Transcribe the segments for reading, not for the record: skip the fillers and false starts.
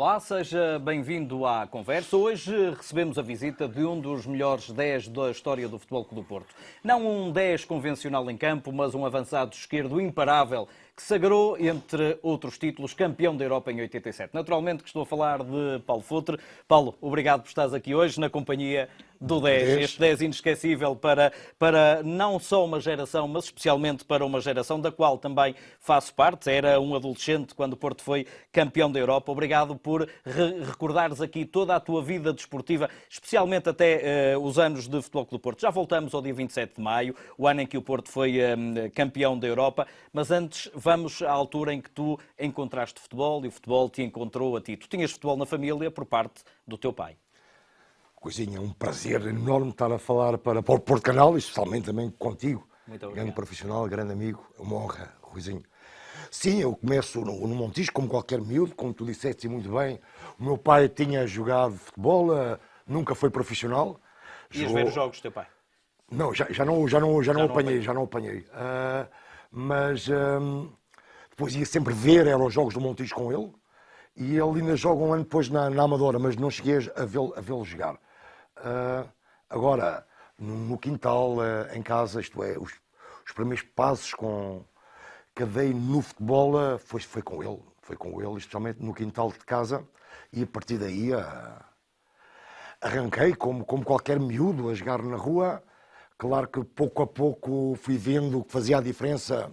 Olá, seja bem-vindo à conversa. Hoje recebemos a visita de um dos melhores 10 da história do Futebol Clube do Porto. Não um 10 convencional em campo, mas um avançado esquerdo imparável que sagrou, entre outros títulos, campeão da Europa em 87. Naturalmente que estou a falar de Paulo Futre. Paulo, obrigado por estares aqui hoje na companhia do 10. Este 10 inesquecível para não só uma geração, mas especialmente para uma geração da qual também faço parte. Era um adolescente quando o Porto foi campeão da Europa. Obrigado por recordares aqui toda a tua vida desportiva, especialmente até os anos de Futebol Clube do Porto. Já voltamos ao dia 27 de maio, o ano em que o Porto foi campeão da Europa, mas antes vamos à altura em que tu encontraste futebol e o futebol te encontrou a ti. Tu tinhas futebol na família por parte do teu pai. Coisinha, é um prazer enorme estar a falar para o Porto Canal e especialmente também contigo. Muito obrigado. Grande profissional, grande amigo, é uma honra, Ruizinho. Sim, eu começo no Montijo, como qualquer miúdo, como tu disseste muito bem. O meu pai tinha jogado futebol, nunca foi profissional. Ias ver os jogos do teu pai? Não, já não apanhei. Mas depois ia sempre ver, eram os jogos do Montijo com ele. E ele ainda joga um ano depois na Amadora, mas não cheguei a vê-lo jogar. Agora, no quintal, em casa, isto é, os primeiros passos que dei no futebol foi com ele. Foi com ele, especialmente no quintal de casa. E a partir daí arranquei, como qualquer miúdo, a jogar na rua. Claro que pouco a pouco fui vendo o que fazia a diferença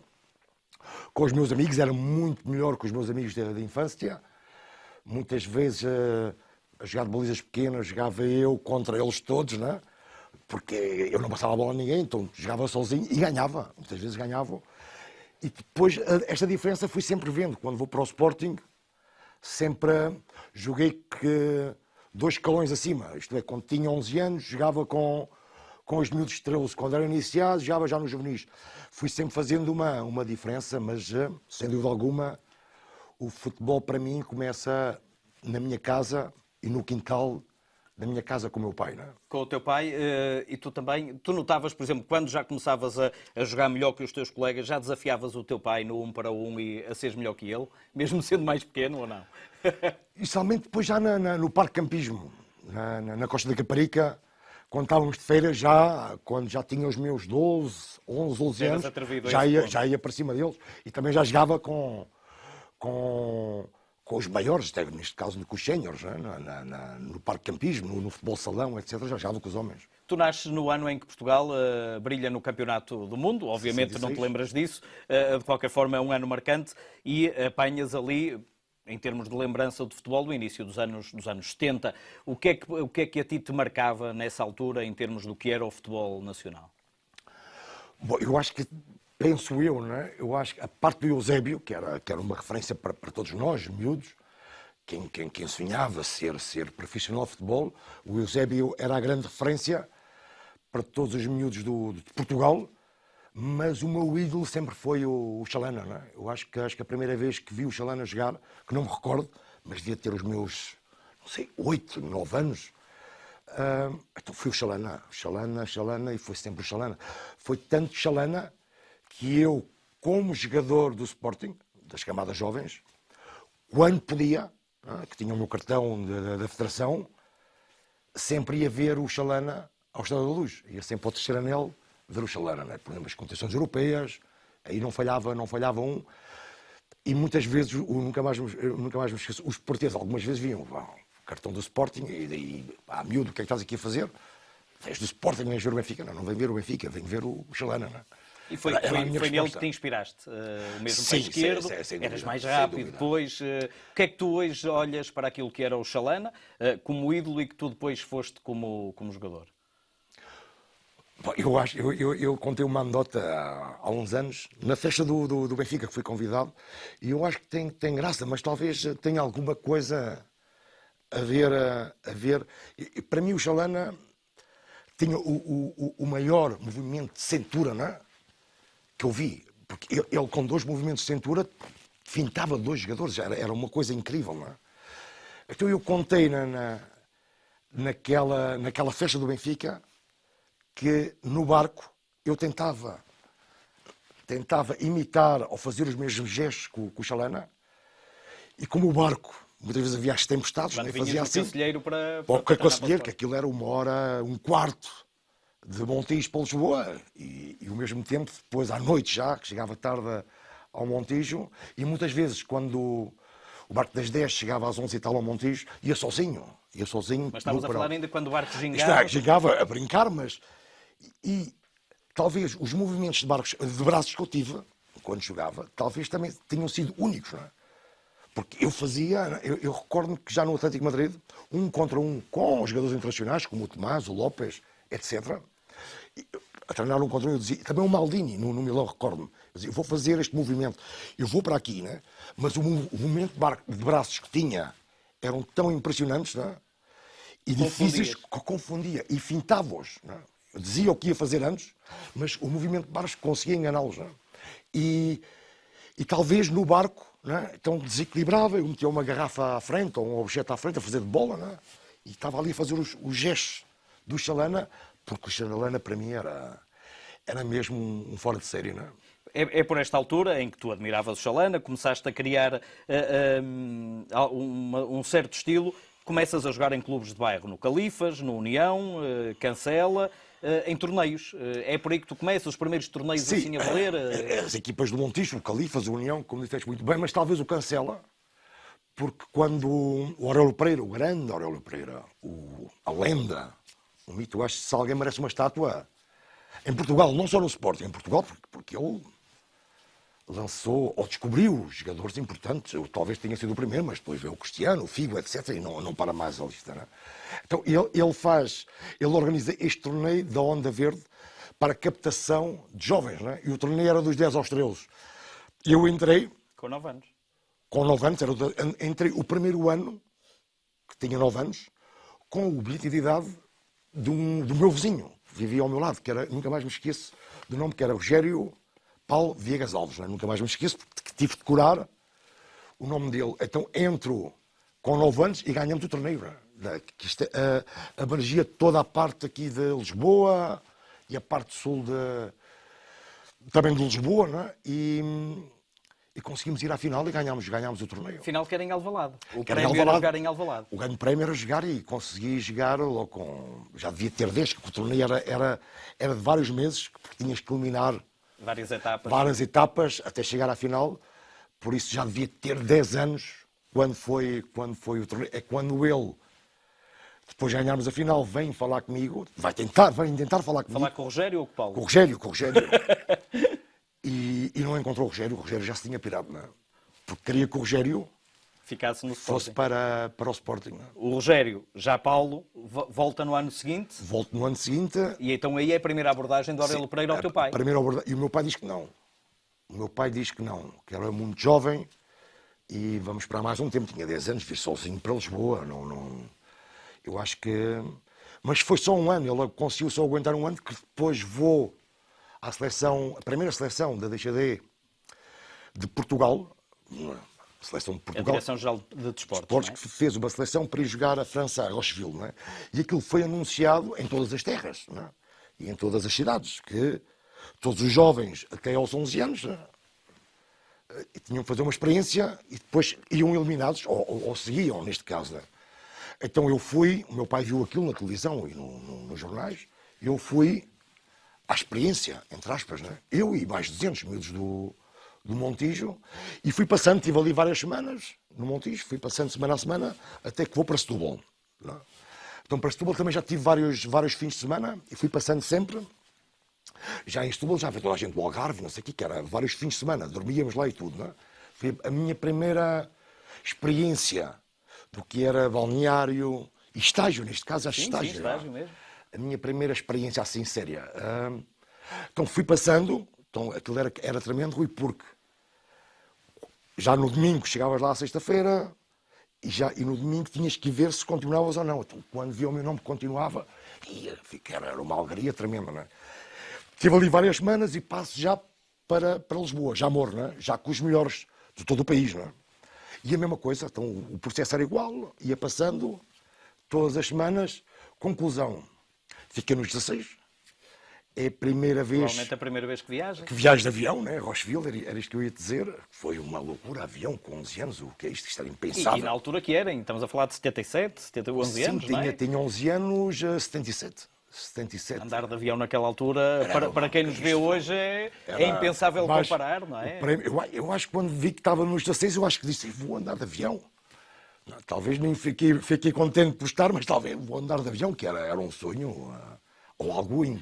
com os meus amigos. Era muito melhor que os meus amigos da infância. Muitas vezes, a jogar de balizas pequenas, jogava eu contra eles todos, né? Porque eu não passava a bola a ninguém, então jogava sozinho e ganhava. Muitas vezes ganhava. E depois, esta diferença fui sempre vendo. Quando vou para o Sporting, sempre joguei dois escalões acima. Isto é, quando tinha 11 anos, jogava com os miúdos de 13. Quando era iniciado, jogava já nos juvenis. Fui sempre fazendo uma diferença, mas, sem dúvida alguma, o futebol para mim começa na minha casa e no quintal da minha casa com o meu pai, não é? Com o teu pai, e tu também, tu notavas, por exemplo, quando já começavas a jogar melhor que os teus colegas, já desafiavas o teu pai no 1 para 1 e a seres melhor que ele, mesmo sendo mais pequeno ou não? E somente depois já no parque campismo, na Costa da Caparica, quando estávamos de feiras, quando já tinha os meus 12 anos, já ia para cima deles e também já jogava com os maiores, neste caso com os séniores, no parque campismo, no futebol salão, etc. Já jogava com os homens. Tu nasces no ano em que Portugal brilha no Campeonato do Mundo, obviamente 66. Não te lembras disso, de qualquer forma é um ano marcante e apanhas ali, em termos de lembrança de futebol, do início dos anos 70. O que é que a ti te marcava nessa altura em termos do que era o futebol nacional? Bom, eu acho que penso eu, não é? Eu acho que a parte do Eusébio, que era uma referência para todos nós, miúdos, quem sonhava ser profissional de futebol, o Eusébio era a grande referência para todos os miúdos de Portugal, mas o meu ídolo sempre foi o Chalana, não é? Eu acho que a primeira vez que vi o Chalana jogar, que não me recordo, mas devia ter os meus, não sei, 8, 9 anos, então foi o Chalana, e foi sempre o Chalana. Foi tanto Chalana que eu, como jogador do Sporting, das camadas jovens, quando podia, que tinha o meu cartão da Federação, sempre ia ver o Chalana ao Estádio da Luz. Ia sempre ao terceiro anel ver o Chalana, né? Por exemplo, as competições europeias, aí não falhava um. E muitas vezes, nunca mais me esqueço, os portugueses algumas vezes viam o cartão do Sporting e daí, miúdo, o que é que estás aqui a fazer? Vens do Sporting, vens ver o Benfica? Não vem ver o Benfica, vem ver o Chalana, não é? E foi nele que te inspiraste, o mesmo pé esquerdo, eras mais rápido depois. O que é que tu hoje olhas para aquilo que era o Chalana como ídolo e que tu depois foste como jogador? Bom, eu contei uma anedota há uns anos, na festa do Benfica, que fui convidado, e eu acho que tem graça, mas talvez tenha alguma coisa a ver. E, para mim o Chalana tinha o maior movimento de cintura, não é? Que eu vi, porque ele com 2 movimentos de cintura fintava 2 jogadores, era uma coisa incrível, não é? Então eu contei naquela festa do Benfica que no barco eu tentava imitar ou fazer os mesmos gestos com o Chalana, e como o barco Muitas vezes havia as tempestades, Quando nem vinhas fazia do assim. Conselheiro para Para o treinar Conselheiro, para que o aquilo era 1 hora, um quarto de Montijo para Lisboa. E ao mesmo tempo, depois à noite já, que chegava tarde ao Montijo, e muitas vezes quando o barco das 10 chegava às 11 e tal ao Montijo, ia sozinho. Ia sozinho. Mas estamos a falar ainda quando o barco Isto gingava. é, chegava a brincar, mas... E talvez os movimentos de braços que eu tive, quando jogava, talvez também tenham sido únicos, não é? Porque eu fazia, eu recordo-me que já no Atlético de Madrid, 1 contra 1 com os jogadores internacionais, como o Tomás, o López, etc., a treinar 1 contra 1, eu dizia, também o Maldini, no Milão, recordo-me, eu dizia, eu vou fazer este movimento, eu vou para aqui, né? Mas o movimento de braços que tinha eram tão impressionantes, né? E difíceis que confundia, e fintava-os, né? Eu dizia o que ia fazer antes, mas o movimento de barcos conseguia enganá-los, né? E talvez no barco, né? Então desequilibrava, eu metia uma garrafa à frente, ou um objeto à frente, a fazer de bola, né? E estava ali a fazer os gestos do Chalana, porque o Chalana para mim era mesmo um fora de série, não é? É por esta altura em que tu admiravas o Chalana, começaste a criar um certo estilo, começas a jogar em clubes de bairro, no Califas, no União, Cancela, em torneios. É por aí que tu começas, os primeiros torneios Sim, assim a valer? As equipas do Montijo, o Califas, o União, como disseste muito bem, mas talvez o Cancela, porque quando o Aurélio Pereira, o grande Aurélio Pereira, a lenda, o mito, eu acho que se alguém merece uma estátua em Portugal, não só no Sporting, em Portugal, porque ele lançou ou descobriu jogadores importantes. Eu talvez tenha sido o primeiro, mas depois veio o Cristiano, o Figo, etc. E não para mais a lista. Não é? Então ele organiza este torneio da Onda Verde para captação de jovens. Não é? E o torneio era dos 10 aos 13. Eu entrei. Com 9 anos. Com 9 anos, entrei o primeiro ano, que tinha 9 anos, com o bilhete de idade do meu vizinho, que vivia ao meu lado, que era, nunca mais me esqueço do nome, que era Rogério Paulo Viegas Alves, nunca mais me esqueço, porque tive de decorar o nome dele. Então entro com 9 anos e ganhamos o torneio, que isto abrangia toda a parte aqui de Lisboa e a parte sul também de Lisboa, não é? E conseguimos ir à final e ganhámos o torneio. Final que era em Alvalade. O Que era em prémio era Alvalade. jogar em Alvalade. O grande prémio era jogar e consegui jogar logo com... Já devia ter 10, que o torneio era de vários meses, porque tinhas que eliminar várias etapas até chegar à final. Por isso já devia ter 10 anos quando foi o torneio. É quando ele, depois de ganharmos a final, vem falar comigo, vem tentar falar comigo. Falar com o Rogério ou com o Paulo? Com o Rogério. E não encontrou o Rogério já se tinha pirado, não é? Porque queria que o Rogério ficasse no fosse Sporting. para o Sporting. Não é? O Rogério, já Paulo, volta no ano seguinte. Volto no ano seguinte. E então aí é a primeira abordagem do Aurélio Pereira ao teu pai. E o meu pai diz que não. O meu pai diz que não, que era muito jovem e vamos para mais um tempo. Tinha 10 anos, vir sozinho para Lisboa. Eu acho que... Mas foi só um ano, ele conseguiu só aguentar um ano, que depois vou à seleção, a primeira seleção da DXD de Portugal, a seleção de Portugal, a Direção-Geral de Desportos, não é? Que fez uma seleção para ir jogar a França, a Rocheville, não é? E aquilo foi anunciado em todas as terras, não é? E em todas as cidades, que todos os jovens até aos 11 anos tinham que fazer uma experiência e depois iam eliminados, ou seguiam, neste caso, não é? Então eu fui, o meu pai viu aquilo na televisão e nos jornais, e eu fui à experiência, entre aspas, né? Eu e mais 200 miúdos do Montijo, e fui passando, estive ali várias semanas no Montijo, fui passando semana a semana, até que vou para Setúbal. Né? Então para Setúbal também já tive vários fins de semana, e fui passando sempre. Já em Setúbal já veio toda a gente do Algarve, não sei o que era, vários fins de semana, dormíamos lá e tudo. Né? Foi a minha primeira experiência do que era balneário e estágio, neste caso, acho estágio. Sim, estágio mesmo. A minha primeira experiência assim séria. Então fui passando, então aquilo era tremendo, Rui, porque já no domingo chegavas lá à sexta-feira e no domingo tinhas que ver se continuavas ou não. Então, quando via o meu nome que continuava, era uma alegria tremenda, não é? Estive ali várias semanas e passo já para Lisboa, já moro, não é? Já com os melhores de todo o país, não é? E a mesma coisa, então o processo era igual, ia passando todas as semanas, conclusão. Fiquei nos 16, é a primeira vez Provavelmente a primeira vez que viaja. que viajo de avião, né? Rocheville, era isto que eu ia dizer. Foi uma loucura, avião com 11 anos, o que é isto? Isto era impensável. E na altura que era, estamos a falar de 77, 11 anos, Sim, não é? tinha 11 anos, 77. 77. Andar de avião naquela altura, para quem nos vê hoje, é impensável comparar, não é? Eu acho que quando vi que estava nos 16, eu acho que disse, vou andar de avião. Não, talvez nem fiquei contente por estar, mas talvez vou andar de avião, que era um sonho, ou algo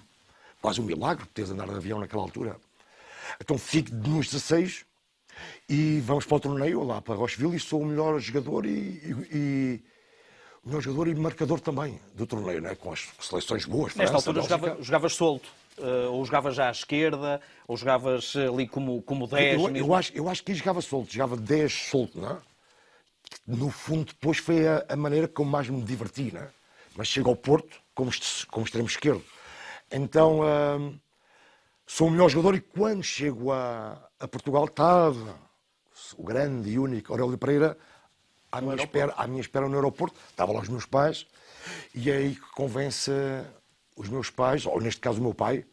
quase um milagre, teres andar de avião naquela altura. Então fico nos 16 e vamos para o torneio lá para Rocheville e sou o melhor jogador e marcador também do torneio, né? Com as seleções boas. Nesta França, altura jogavas solto, ou jogavas já à esquerda, ou jogavas ali como 10. Eu acho que jogava solto, jogava 10 solto, não é? No fundo, depois foi a maneira como mais me diverti, né? Mas chego ao Porto como extremo esquerdo. Então, sou o melhor jogador e quando chego a Portugal estava o grande e único Aurélio Pereira à minha espera no aeroporto. Estavam lá os meus pais e é aí que convence os meus pais, ou neste caso o meu pai,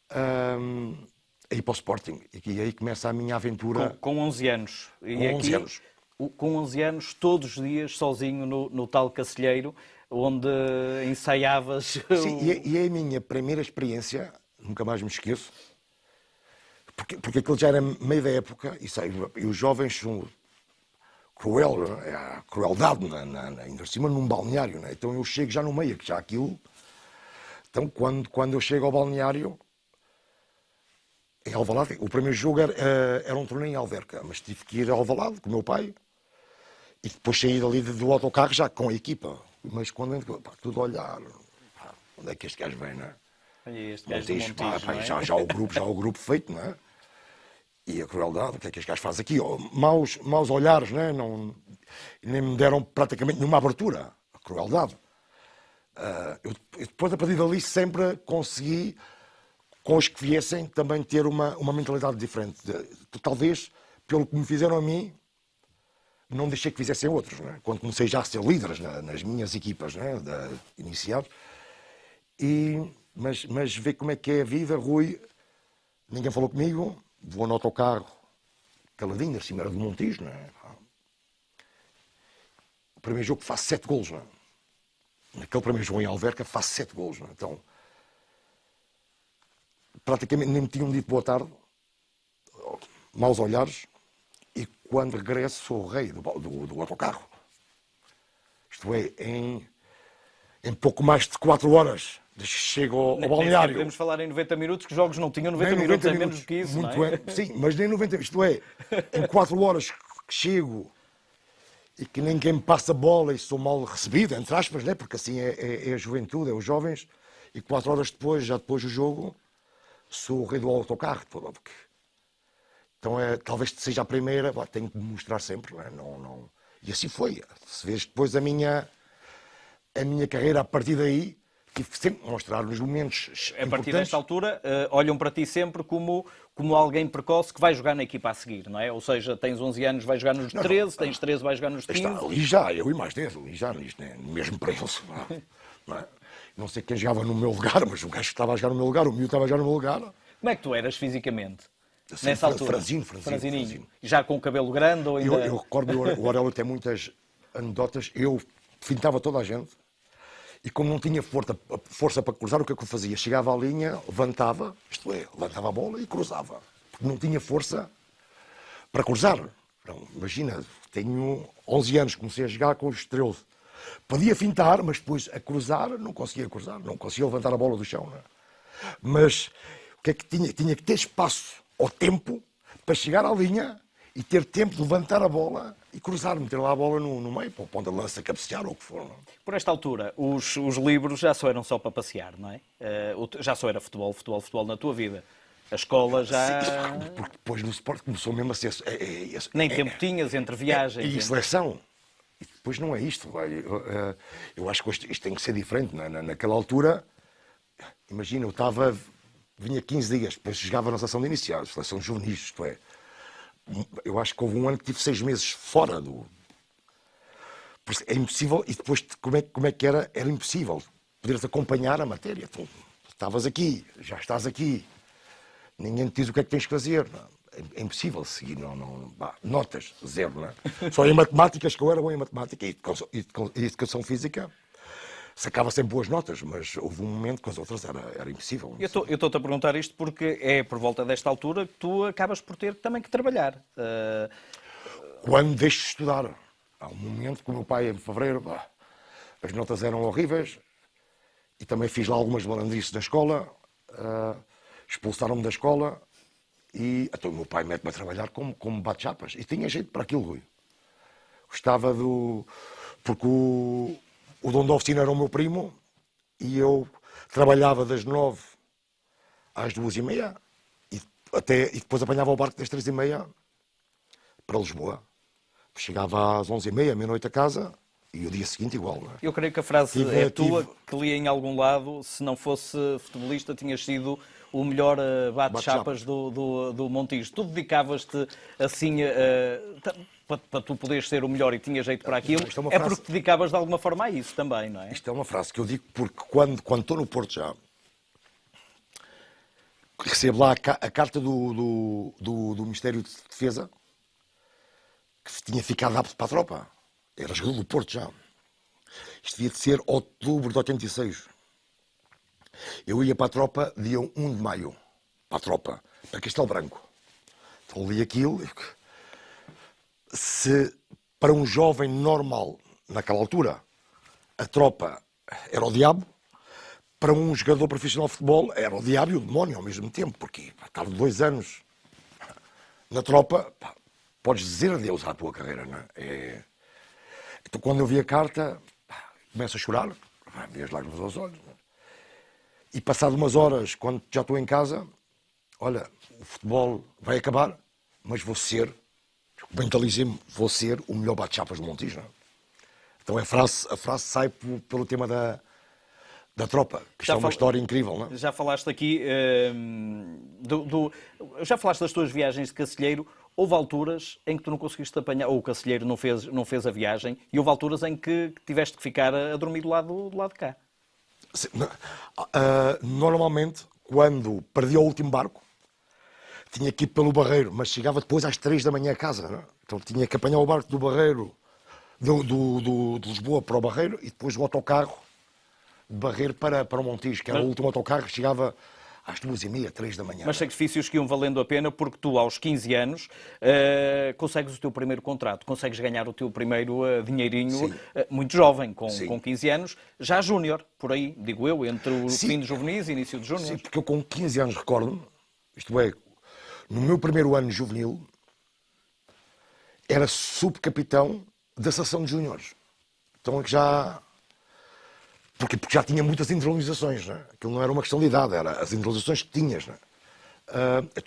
a ir para o Sporting. E aí começa a minha aventura. Com 11 anos. E com 11 anos. Com 11 anos, todos os dias, sozinho no tal Cacilheiro, onde ensaiavas... Sim, e é a minha primeira experiência, nunca mais me esqueço, porque aquilo já era meio da época, e os jovens são cruel, é a crueldade, ainda por cima num balneário, né? Então eu chego já no meio, que já aquilo... Então quando eu chego ao balneário, em Alvalade, o primeiro jogo era um torneio em Alverca, mas tive que ir a Alvalade com o meu pai, e depois saí dali do autocarro já com a equipa. Mas quando entro, tudo a olhar, onde é que este gajo vem, não é? Este gajo do Montijo, não é? Já o grupo feito, não é? E a crueldade, o que é que este gajo faz aqui? Maus olhares, não é? Nem me deram praticamente nenhuma abertura. A crueldade. Eu depois, a partir dali, sempre consegui, com os que viessem, também ter uma mentalidade diferente. Talvez, pelo que me fizeram a mim, não deixei que fizessem outros, não é? Quando comecei já a ser líderes nas minhas equipas, não é? Iniciados. Mas ver como é que é a vida, Rui, ninguém falou comigo, vou no autocarro, caladinho, acima era do Montijo, não é? O primeiro jogo faço 7 golos, não é? Naquele primeiro jogo em Alverca faço 7 golos, não é? Então, praticamente nem me tinham dito boa tarde, maus olhares, e quando regresso sou o rei do autocarro. Isto é, em pouco mais de 4 horas chego ao balneário. Podemos falar em 90 minutos, que os jogos não tinham 90 minutos, é menos do que isso, muito não é? Sim, mas nem 90, isto é, em 4 horas que chego e que ninguém me passa a bola e sou mal recebido, entre aspas, né? Porque assim é a juventude, é os jovens, e 4 horas depois, já depois do jogo, sou o rei do autocarro. Então, talvez seja a primeira, tenho que demonstrar sempre, não. E assim foi. Se vês depois a minha carreira a partir daí, tive que sempre mostrar nos momentos A partir desta altura, olham para ti sempre como alguém precoce que vai jogar na equipa a seguir, não é? Ou seja, tens 11 anos, vais jogar nos 13, tens 13, vais jogar nos 15. Está ali já, eu e mais 10, ali já, nisto, né? Mesmo para eles. Não é? Não sei quem jogava no meu lugar, mas o gajo que estava a jogar no meu lugar, o miúdo estava a jogar no meu lugar. Como é que tu eras fisicamente? Assim, nessa altura? Franzininho. Já com o cabelo grande ou ainda... Eu recordo, o Aurélio tem muitas anedotas, eu fintava toda a gente, e como não tinha força para cruzar, o que é que eu fazia? Chegava à linha, levantava, isto é, levantava a bola e cruzava. Porque não tinha força para cruzar. Então, imagina, tenho 11 anos, comecei a jogar com os 13. Podia fintar, mas depois a cruzar, não conseguia levantar a bola do chão. Não é? Mas o que é que tinha? Tinha que ter espaço ou tempo para chegar à linha e ter tempo de levantar a bola e cruzar, meter lá a bola no meio, para o ponto de lança, cabecear ou o que for. Não? Por esta altura, os livros já só eram só para passear, não é? Já só era futebol na tua vida. A escola já... Sim, porque depois no Sport começou mesmo a ser... Nem tempo tinhas entre viagens. E seleção. E depois não é isto. Eu acho que isto tem que ser diferente. Naquela altura, imagina, vinha 15 dias, depois jogava na seleção de iniciados, seleção de juvenis, isto é. Eu acho que houve um ano que tive 6 meses fora do... É impossível, e depois como é que era? Era impossível poderes acompanhar a matéria. Tu estavas aqui, já estás aqui, ninguém te diz o que é que tens que fazer. É impossível seguir, notas, zero, não é? Só em matemáticas, que eu era bom em matemática e educação física, sacava sempre boas notas, mas houve um momento que as outras era impossível. Eu estou-te a perguntar isto porque é por volta desta altura que tu acabas por ter também que trabalhar. Quando deixo de estudar, há um momento que o meu pai, em fevereiro, as notas eram horríveis e também fiz lá algumas malandrices da escola, expulsaram-me da escola e então o meu pai mete-me a trabalhar como bate-chapas e tinha jeito para aquilo, Rui. Gostava do... porque o dono da oficina era o meu primo e eu trabalhava das 9 às 2h30 e depois apanhava o barco das 3h30 para Lisboa. Chegava às 11h30, meia-noite a casa e o dia seguinte igual. Não é? Eu creio que a frase é tua, que li em algum lado, se não fosse futebolista tinhas sido o melhor bate-chapas do Montijo. Tu dedicavas-te assim para tu poderes ser o melhor e tinhas jeito para aquilo, porque te dedicavas de alguma forma a isso também, não é? Isto é uma frase que eu digo porque quando estou no Porto já, recebo lá a carta do Ministério de Defesa, que tinha ficado apto para a tropa. Era jogador do Porto já. Isto devia de ser outubro de 86. Eu ia para a tropa dia 1 de maio. Para a tropa. Para Castelo Branco. Então li aquilo. Se para um jovem normal, naquela altura, a tropa era o diabo, para um jogador profissional de futebol era o diabo e o demónio ao mesmo tempo. Porque estar 2 anos na tropa... Podes dizer adeus à tua carreira, não é? Então, quando eu vi a carta, começo a chorar, vi as lágrimas aos olhos. Não é? E passado umas horas, quando já estou em casa, olha, o futebol vai acabar, mas vou ser, mentalizei-me, vou ser o melhor bate-chapas do Montijo. Não é? Então a frase sai pelo tema da tropa, que é uma história incrível, não é? Já falaste aqui, já falaste das tuas viagens de Cacilheiro. Houve alturas em que tu não conseguiste apanhar, ou o Cacilheiro não fez a viagem, e houve alturas em que tiveste que ficar a dormir do lado de cá. Sim, normalmente, quando perdia o último barco, tinha que ir pelo Barreiro, mas chegava depois às 3 da manhã a casa. Não é? Então tinha que apanhar o barco do Barreiro, de Lisboa para o Barreiro, e depois o autocarro de Barreiro para o Montijo, que era o último autocarro que chegava às 2h30, 3 da manhã. Mas sacrifícios que iam valendo a pena, porque tu, aos 15 anos, consegues o teu primeiro contrato, consegues ganhar o teu primeiro dinheirinho, muito jovem, com 15 anos, já júnior, por aí, digo eu, entre o fim de juvenis e início de júnior. Sim, porque eu com 15 anos recordo-me, isto é, no meu primeiro ano juvenil, era subcapitão da seção de júniores. Então é que já... Porque já tinha muitas internalizações, não é? Aquilo não era uma questão de idade, era as internalizações que tinhas, não é?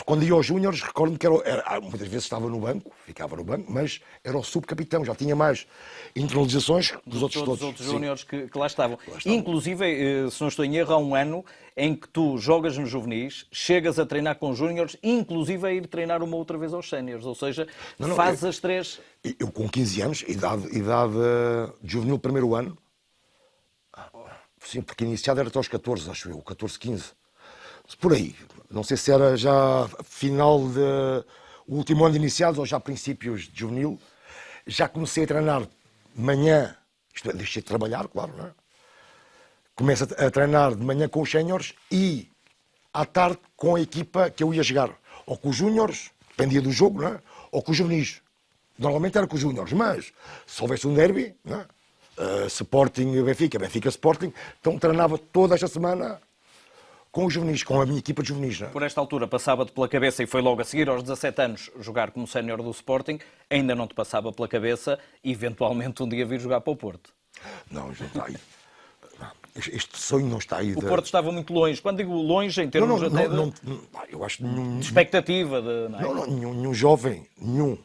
Quando ia aos júniores, recordo-me que muitas vezes estava no banco, ficava no banco, mas era o subcapitão, já tinha mais internalizações dos outros todos. Os outros júniores que lá estavam. Inclusive, se não estou em erro, há um ano em que tu jogas nos juvenis, chegas a treinar com os júniores, inclusive a ir treinar uma outra vez aos séniores, ou seja, fazes as três... Eu com 15 anos, idade de juvenil primeiro ano, sim, porque iniciado era até aos 14, acho eu, 14, 15. Por aí. Não sei se era já final do último ano de iniciados ou já princípios de juvenil. Já comecei a treinar de manhã, isto é, deixei de trabalhar, claro, não é? Começo a treinar de manhã com os séniores e à tarde com a equipa que eu ia jogar. Ou com os júniores, dependia do jogo, não é? Ou com os juvenis. Normalmente era com os júniores, mas se houvesse um derby, não é? Sporting Benfica, Benfica Sporting, então treinava toda esta semana com os juvenis, com a minha equipa de juvenis. Não é? Por esta altura passava-te pela cabeça, e foi logo a seguir, aos 17 anos, jogar como sénior do Sporting, ainda não te passava pela cabeça, eventualmente um dia vir jogar para o Porto? Não, já está aí. Este sonho não está aí. O Porto estava muito longe. Quando digo longe, em termos eu acho de expectativa. Nenhum jovem, nenhum.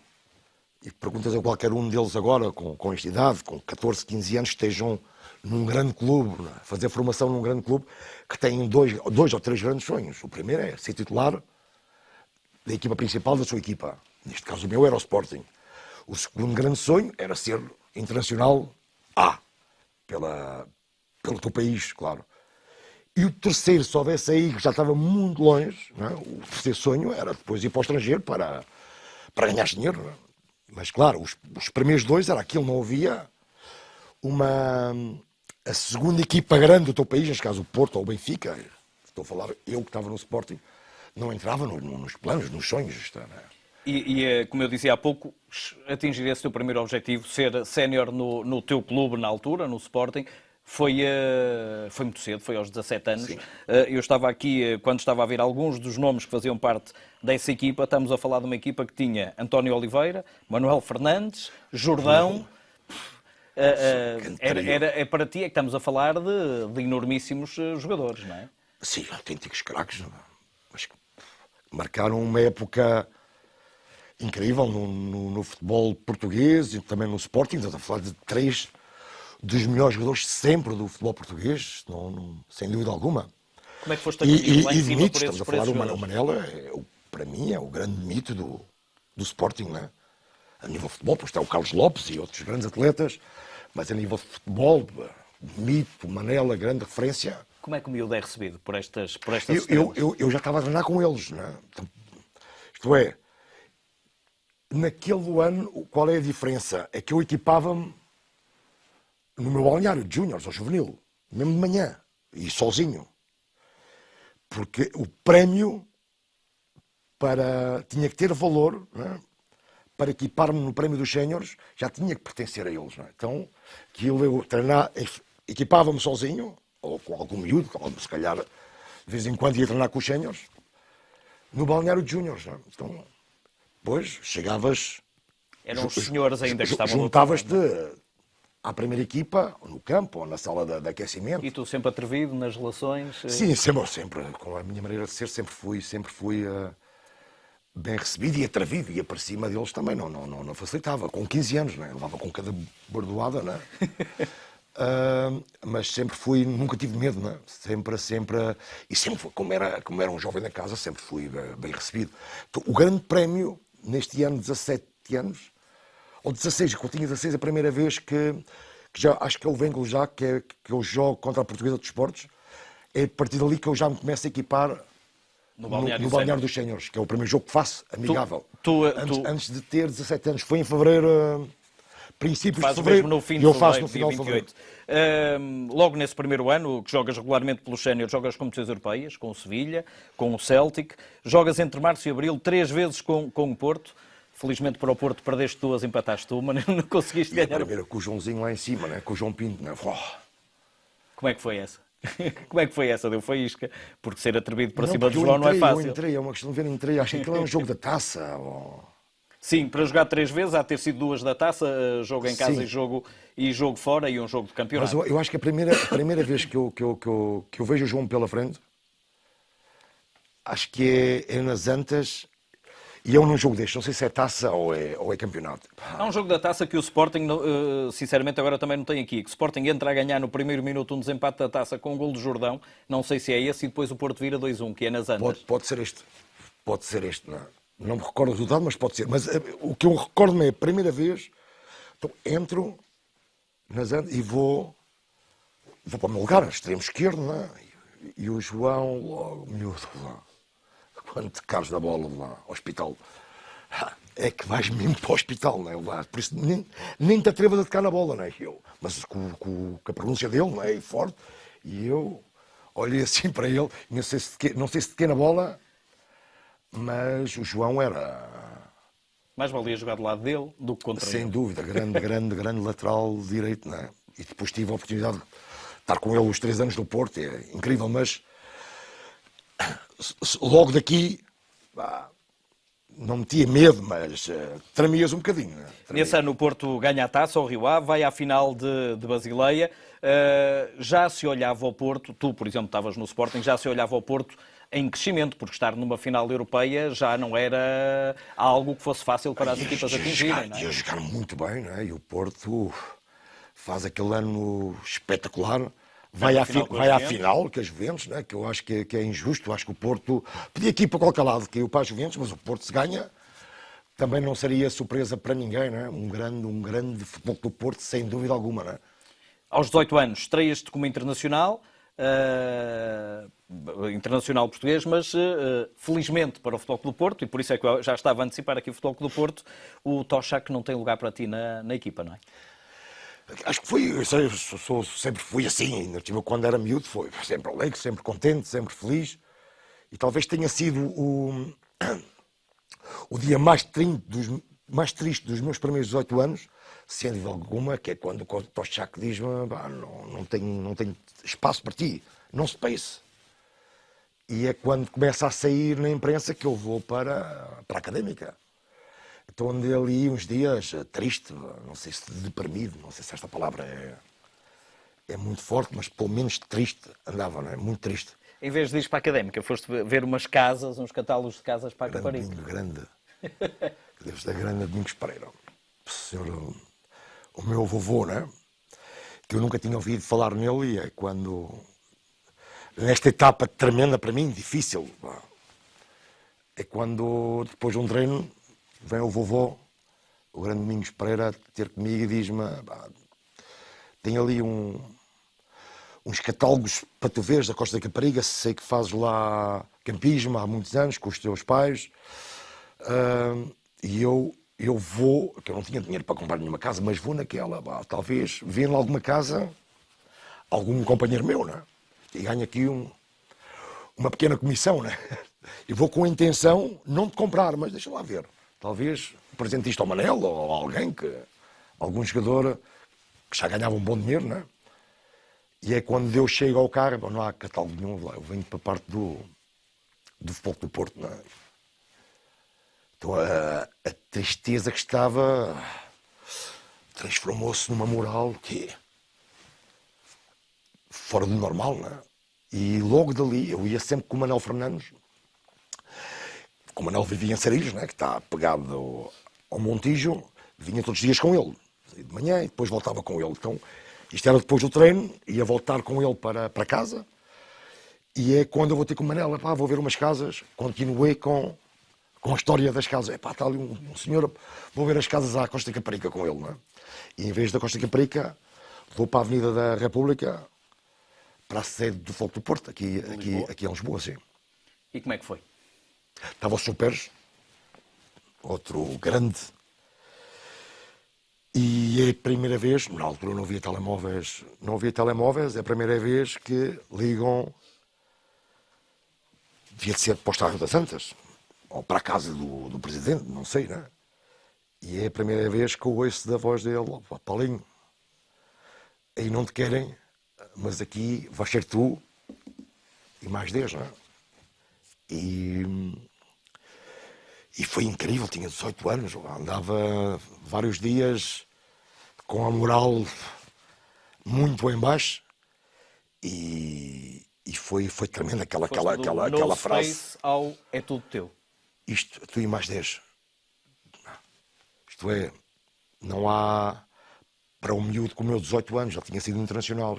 E perguntas a qualquer um deles agora, com esta idade, com 14, 15 anos, estejam num grande clube, fazer formação num grande clube, que têm dois ou três grandes sonhos. O primeiro é ser titular da equipa principal da sua equipa. Neste caso o meu era o Sporting. O segundo grande sonho era ser internacional A, pelo teu país, claro. E o terceiro, se houvesse aí, que já estava muito longe, não é? O terceiro sonho era depois ir para o estrangeiro para ganhar dinheiro. Não é? Mas claro, os primeiros dois era aquilo, não havia a segunda equipa grande do teu país, neste caso o Porto ou o Benfica, estou a falar, eu que estava no Sporting, não entrava nos planos, nos sonhos. Não é? Como eu dizia há pouco, atingir esse teu primeiro objetivo, ser sénior no teu clube na altura, no Sporting, foi muito cedo, foi aos 17 anos. Sim. Eu estava aqui, quando estava a ver alguns dos nomes que faziam parte dessa equipa, estamos a falar de uma equipa que tinha António Oliveira, Manuel Fernandes, Jordão. É para ti é que estamos a falar de enormíssimos jogadores, não é? Sim, autênticos craques, não é? Mas marcaram uma época incrível no futebol português e também no Sporting. Estamos a falar de 3 dos melhores jogadores sempre do futebol português, sem dúvida alguma. Como é que foste acolhido lá em cima por estamos a falar do Manela, para mim é o grande mito do Sporting, não é? A nível de futebol, pois está o Carlos Lopes e outros grandes atletas, mas a nível de futebol, mito, Manela, grande referência. Como é que o miúdo é recebido por estas eu já estava a treinar com eles, não é? Isto é, naquele ano, qual é a diferença? É que eu equipava-me no meu balneário de júniores ou juvenil, mesmo de manhã, e sozinho. Porque o prémio tinha que ter valor, não é? Para equipar-me no prémio dos séniores, já tinha que pertencer a eles. Não é? Então, aquilo eu equipava-me sozinho, ou com algum miúdo, se calhar de vez em quando ia treinar com os séniores, no balneário de júniores. Não é? Então, depois chegavas... Eram os senhores ainda que estavam... Juntavas-te à primeira equipa, no campo, ou na sala de aquecimento. E tu sempre atrevido nas relações? Sim, sempre, com a minha maneira de ser, sempre fui bem recebido e atrevido, ia para cima deles também, não facilitava. Com 15 anos, não é? Levava com cada bordoada, não é? Mas sempre nunca tive medo, não é? Sempre, e sempre, como era um jovem da casa, sempre fui bem recebido. Então, o grande prémio, neste ano, 17 anos, ou 16, quando tinha 16, a primeira vez que já, acho que é o Vengo já, que eu jogo contra a Portuguesa dos Esportes, é a partir dali que eu já me começo a equipar no Balneário dos Séniores, que é o primeiro jogo que faço, amigável. Antes de ter 17 anos, foi em fevereiro, princípios de fevereiro, no fim e eu faço no final de 28. Logo nesse primeiro ano, que jogas regularmente pelos séniores, jogas competições europeias, com o Sevilha, com o Celtic, jogas entre março e abril 3 vezes com o Porto. Felizmente para o Porto perdeste 2, empataste 1, mas não conseguiste ganhar. Primeiro com o Joãozinho lá em cima, né? Com o João Pinto. Né? Como é que foi essa? Como é que foi essa? Deu faísca? Porque ser atrevido para cima do João não é fácil. Eu entrei, é uma questão de ver, entrei. Acho que aquilo é um jogo da taça. Sim, para jogar 3 vezes, há de ter sido 2 da taça, jogo em casa e jogo fora e um jogo de campeonato. Mas eu acho que a primeira vez que eu vejo o João pela frente, acho que é nas Antas. E eu num jogo deste, não sei se é taça ou é campeonato. Há um jogo da taça que o Sporting, sinceramente agora também não tem aqui, que o Sporting entra a ganhar no primeiro minuto um desempate da taça com um gol do Jordão, não sei se é esse, e depois o Porto vira 2-1, que é nas Antas. Pode ser este, não me recordo o resultado, mas pode ser. Mas o que eu recordo-me é a primeira vez, então entro nas Antas e vou para o meu lugar, extremo esquerdo, não é? E o João logo, miúdo, lá. Quando te cabes da bola lá, ao hospital, é que vais mesmo para o hospital, não é? Lá, por isso nem te atrevas a tocar na bola, não é? Mas com a pronúncia dele, não é? E forte, e eu olhei assim para ele, não sei se toquei na bola, mas o João era... Mais valia jogar do lado dele do que contra ele. Sem dúvida, grande lateral direito, não é? E depois tive a oportunidade de estar com ele os 3 anos no Porto, é incrível, mas... Logo daqui, não metia medo, mas tremias um bocadinho. Né? Nesse ano o Porto ganha a taça ao Rio Ave, vai à final de Basileia. Já se olhava ao Porto, tu, por exemplo, estavas no Sporting, já se olhava ao Porto em crescimento, porque estar numa final europeia já não era algo que fosse fácil para as equipas atingirem. Não é? Ia jogar muito bem, não é? E o Porto faz aquele ano espetacular. Vai à final, que a Juventus, né? Que eu acho que é injusto. Acho que o Porto podia aqui para qualquer lado, caiu para a Juventus, mas o Porto se ganha, também não seria surpresa para ninguém, né? Um grande futebol do Porto, sem dúvida alguma, né? Aos 18 anos, estreias-te como internacional, internacional português, mas felizmente para o Futebol Clube do Porto, e por isso é que eu já estava a antecipar aqui o Futebol Clube do Porto, o Toshak não tem lugar para ti na equipa, não é? Acho que fui, sempre fui assim, ainda quando era miúdo, foi sempre alegre, sempre contente, sempre feliz. E talvez tenha sido o dia mais triste dos meus primeiros 18 anos, sem dúvida alguma, que é quando o Toshak diz-me: não tenho espaço para ti, não space. E é quando começa a sair na imprensa que eu vou para a Académica. Então andei ali uns dias triste, não sei se deprimido, não sei se esta palavra é muito forte, mas pelo menos triste andava, não é? Muito triste. Em vez de ir para a Académica, foste ver umas casas, uns catálogos de casas para a Caparica. Grande. Deus da grande Domingos Pereira. O meu vovô, né? Que eu nunca tinha ouvido falar nele, e é quando, nesta etapa tremenda para mim, difícil, é quando depois de um treino vem o vovô, o grande Domingos Pereira, ter comigo e diz-me: tem ali uns catálogos para tu veres da Costa da Caparica, sei que fazes lá campismo há muitos anos com os teus pais, e eu vou, que eu não tinha dinheiro para comprar nenhuma casa, mas vou naquela, talvez vendo alguma casa, algum companheiro meu, né? E ganho aqui uma pequena comissão, né? E vou com a intenção não de comprar, mas deixa lá ver. Talvez apresente isto ao Manel ou a alguém, algum jogador que já ganhava um bom dinheiro, né? E é quando eu chego ao carro, não há catálogo nenhum lá, eu venho para a parte do Futebol do Porto, não é? Então a tristeza que estava transformou-se numa moral que fora do normal, não é? E logo dali eu ia sempre com o Manuel Fernandes, como o Manuel vivia em Sarilhos, né, que está pegado ao Montijo, vinha todos os dias com ele, de manhã, e depois voltava com ele. Então isto era depois do treino, ia voltar com ele para casa, e é quando eu vou ter com o Manel, vou ver umas casas, continuei com a história das casas. Está ali um senhor, vou ver as casas à Costa Caparica com ele, não é? E em vez da Costa Caparica, vou para a Avenida da República, para a sede do Futebol do Porto, aqui em Lisboa, sim. E como é que foi? Estava o Super, outro grande. E é a primeira vez, na altura não havia telemóveis, é a primeira vez que ligam, devia ser para o Estádio das Santas, ou para a casa do presidente, não sei, né? E é a primeira vez que eu ouço da voz dele: Paulinho, aí não te querem, mas aqui vais ser tu e mais 10, não é? E foi incrível, tinha 18 anos, andava vários dias com a moral muito em baixo, e foi tremendo aquela frase. Ao é tudo teu. Isto, tu e mais 10. Isto é, não há, para um miúdo com o meu 18 anos, já tinha sido internacional.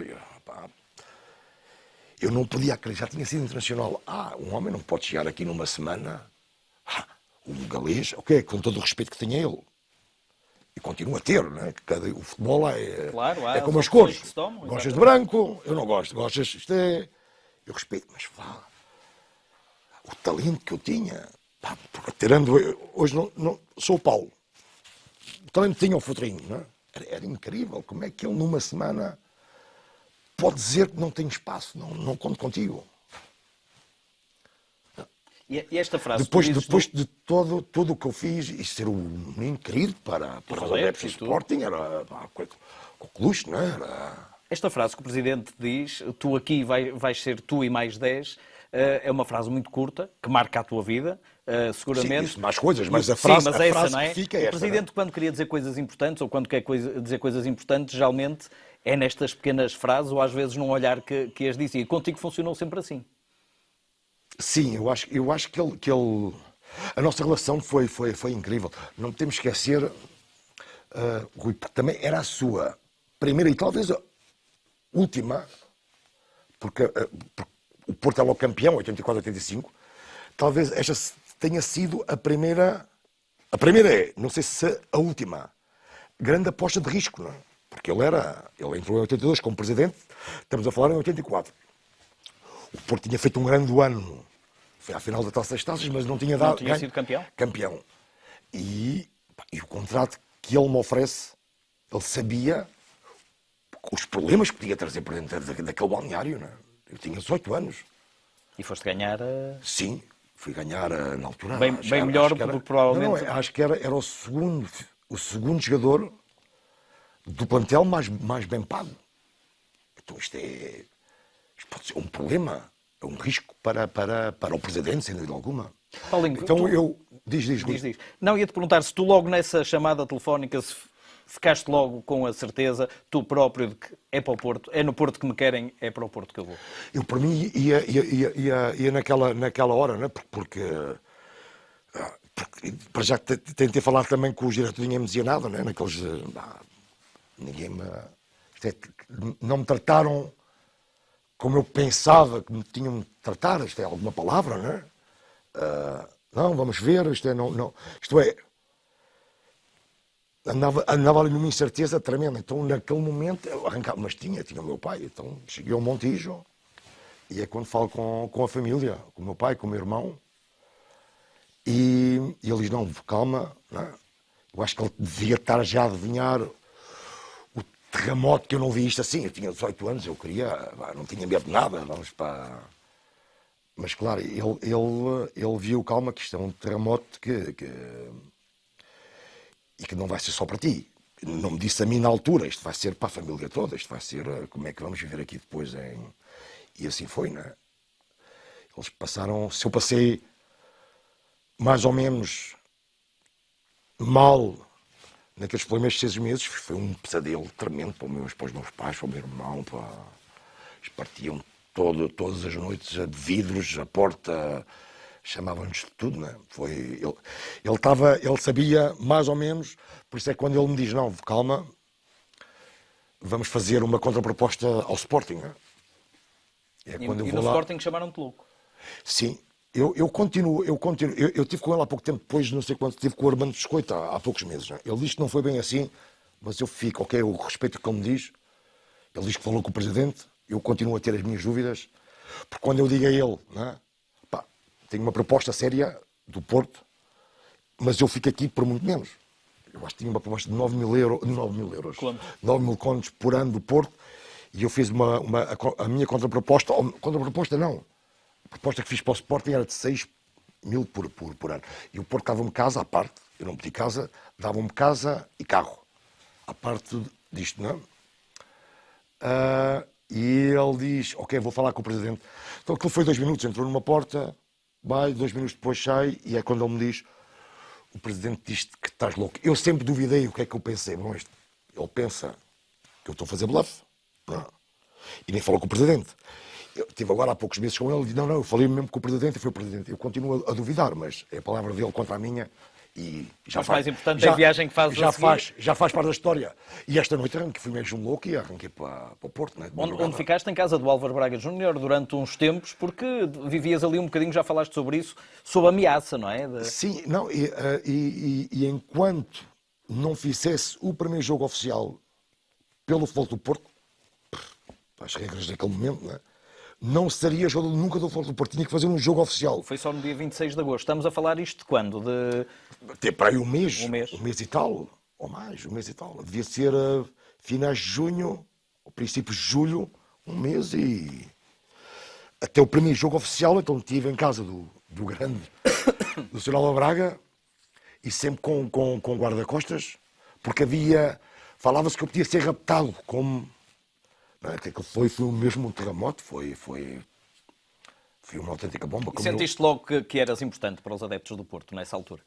Eu não podia acreditar, já tinha sido internacional. Um homem não pode chegar aqui numa semana. Um galês, ok, com todo o respeito que tinha ele. E continua a ter, né? O futebol claro, é como as cores. Tomam, gostas de branco, eu não gosto. Gostas, eu respeito, mas o talento que eu tinha, tirando, hoje não sou o Paulo. O talento tinha o Futrinho, né? Era incrível. Como é que ele numa semana pode dizer que não tem espaço, não conto contigo. E esta frase... Depois de tudo o que eu fiz, e ser um menino querido para os adeptos do Sporting, era com luxo, não é? Esta frase que o Presidente diz, tu aqui vais ser tu e mais 10, é uma frase muito curta, que marca a tua vida, seguramente. Sim, mais coisas, mas a frase, sim, mas essa, não é? Que fica o Presidente, quando queria dizer coisas importantes, ou quando quer dizer coisas importantes, geralmente é nestas pequenas frases, ou às vezes num olhar que as disse. E contigo funcionou sempre assim. Sim, eu acho que ele a nossa relação foi incrível. Não podemos esquecer, Rui, porque também era a sua primeira e talvez a última, porque o Porto era o campeão, 84-85, talvez esta tenha sido a primeira não sei se a última, grande aposta de risco, não é? Porque ele entrou em 82 como presidente, estamos a falar em 84. O Porto tinha feito um grande ano, foi à final da Taça das Taças, mas não tinha dado... Não tinha sido campeão? Campeão. E o contrato que ele me oferece, ele sabia os problemas que podia trazer para dentro daquele balneário, não é? Eu tinha 18 anos. E foste ganhar... Sim, fui ganhar na altura. Bem melhor do que provavelmente... Não, acho que era o segundo jogador do plantel mais bem pago. Então isto pode ser um problema, é um risco para o Presidente, sem dúvida alguma. Paulinho, então Diz. Não, ia-te perguntar se tu logo nessa chamada telefónica ficaste logo com a certeza, tu próprio, de que é para o Porto, é no Porto que me querem, é para o Porto que eu vou. Eu, para mim, ia naquela hora, não é? Porque para já tentei falar também com os diretores, ninguém me dizia nada, não é? Não me trataram como eu pensava que me tinham de tratar, isto é alguma palavra, não é? Não, vamos ver, isto é, andava ali numa incerteza tremenda, então naquele momento eu arrancava, mas tinha o meu pai, então cheguei ao Montijo, e é quando falo com a família, com o meu pai, com o meu irmão, e ele diz, não, calma, não é? Eu acho que ele devia estar já a adivinhar o terremoto, que eu não vi isto assim, eu tinha 18 anos, eu queria, não tinha medo de nada, vamos para... Mas claro, ele viu, calma, que isto é um terremoto e que não vai ser só para ti. Não me disse a mim na altura, isto vai ser para a família toda, isto vai ser, como é que vamos viver aqui depois E assim foi, não é? Eles passaram, se eu passei mais ou menos mal naqueles primeiros 6 meses, foi um pesadelo tremendo para os meus pais, para o meu irmão, eles partiam todas as noites a vidros, a porta, chamavam-nos de tudo, não é? Ele sabia mais ou menos, por isso é que quando ele me diz, não, calma, vamos fazer uma contraproposta ao Sporting, não é? E no Sporting chamaram-te louco. Sim, eu continuo. Eu estive com ele há pouco tempo, depois não sei quanto, estive com o Armando Biscoito há poucos meses. Não é? Ele disse que não foi bem assim, mas eu fico, ok, eu respeito o que ele me diz. Ele diz que falou com o Presidente, eu continuo a ter as minhas dúvidas, porque quando eu digo a ele, não é? Tenho uma proposta séria do Porto, mas eu fico aqui por muito menos. Eu acho que tinha uma proposta de 9 mil euros, 9 mil contos por ano do Porto, e eu fiz a minha contraproposta não, a proposta que fiz para o Sporting era de 6 mil por ano. E o Porto dava-me casa à parte, eu não pedi casa, dava-me casa e carro, à parte disto, não é? E ele diz, ok, vou falar com o Presidente. Então aquilo foi 2 minutos, entrou numa porta, vai, 2 minutos depois sai, e é quando ele me diz, o Presidente diz que estás louco. Eu sempre duvidei o que é que eu pensei. Bom, ele pensa que eu estou a fazer bluff. Não. E nem falou com o Presidente. Eu estive agora há poucos meses com ele e disse, não, eu falei mesmo com o Presidente e foi o Presidente. Eu continuo a duvidar, mas é a palavra dele contra a minha. E mas mais importante é a viagem que fazes já faz parte da história. E esta noite arranquei, fui mesmo louco e arranquei para o Porto. Né, onde ficaste em casa do Álvaro Braga Júnior durante uns tempos, porque vivias ali um bocadinho, já falaste sobre isso, sob ameaça, não é? Sim, não, e enquanto não fizesse o primeiro jogo oficial pelo Futebol do Porto, as regras daquele momento, não seria jogador nunca do Futebol do Porto, tinha que fazer um jogo oficial. Foi só no dia 26 de agosto. Estamos a falar isto de quando? Tem para aí um mês e tal, ou mais, um mês e tal. Devia ser finais de junho, ou princípios de julho, um mês e... Até o primeiro jogo oficial, então estive em casa do grande, do Sr. Álvaro Braga, e sempre com guarda-costas, porque falava-se que eu podia ser raptado, como... Que foi mesmo um terremoto, foi uma autêntica bomba. E sentiste logo que eras importante para os adeptos do Porto nessa altura?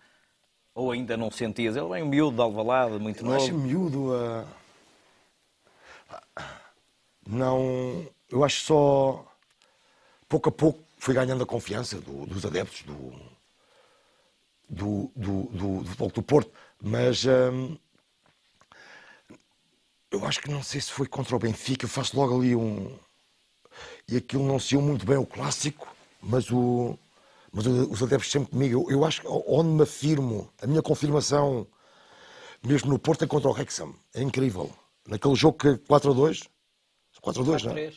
Ou ainda não sentias? Ele é um miúdo de Alvalade, muito novo. Eu acho miúdo... Não... Eu acho só... Pouco a pouco fui ganhando a confiança dos adeptos do Futebol do Porto, mas... eu acho que não sei se foi contra o Benfica, eu faço logo ali e aquilo não saiu muito bem o clássico, mas os adeptos sempre comigo. Eu acho que onde me afirmo, a minha confirmação, mesmo no Porto, é contra o Wrexham. É incrível. Naquele jogo que 4-2, 4-2, não é?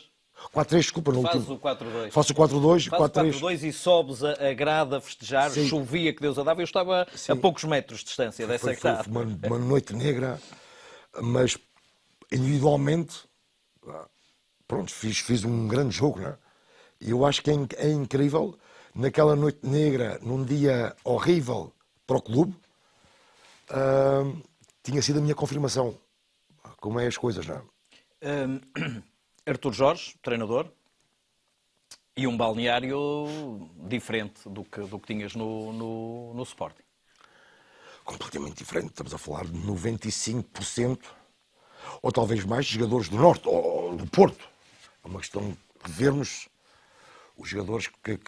4-3, desculpa, no Faz último. o 4-2. Faço o 4-2, Faz o 4-3. 4-2 e sobes a grada a festejar. Sim. Chovia que Deus a dava. Eu estava a poucos metros de distância dessa Foi grada. uma noite negra, mas individualmente, pronto, fiz um grande jogo, né? E eu acho que é incrível, naquela noite negra, num dia horrível para o clube, tinha sido a minha confirmação. Como é as coisas, não é? Artur Jorge, treinador, e um balneário diferente do que tinhas no Sporting. Completamente diferente. Estamos a falar de 95%, ou talvez mais, de jogadores do Norte, ou do Porto. É uma questão de vermos os jogadores que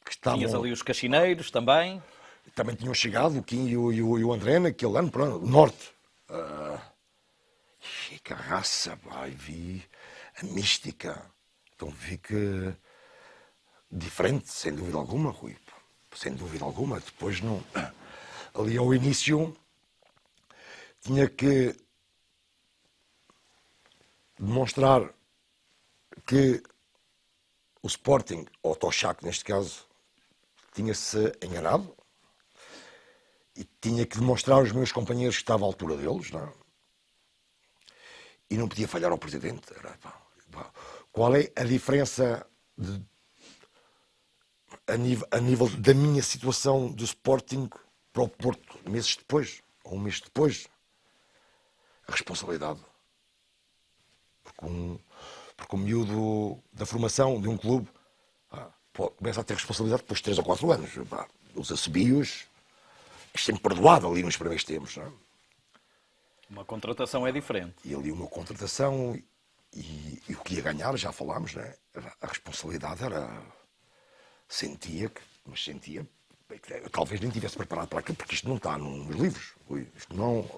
estavam... Tinhas ali os caxineiros também. Também tinham chegado, o Kim e o André, naquele ano, para o Norte. Que a raça, vai, vi a mística. Então vi que... Diferente, sem dúvida alguma, Rui. Sem dúvida alguma. Depois não... Ali ao início tinha que demonstrar que o Sporting, ou o Toshak neste caso, tinha-se enganado e tinha que demonstrar aos meus companheiros que estava à altura deles, não é? E não podia falhar ao Presidente. Qual é a diferença a nível da minha situação do Sporting para o Porto, meses depois, ou um mês depois? A responsabilidade. Porque o miúdo da formação de um clube começa a ter responsabilidade depois de 3 ou 4 anos. Os assobios é sempre perdoado ali nos primeiros tempos. Não é? Uma contratação é diferente. E ali uma contratação e o que ia ganhar, já falámos, não é? A responsabilidade era... Sentia, eu talvez nem tivesse preparado para aquilo, porque isto não está nos livros. Isto não...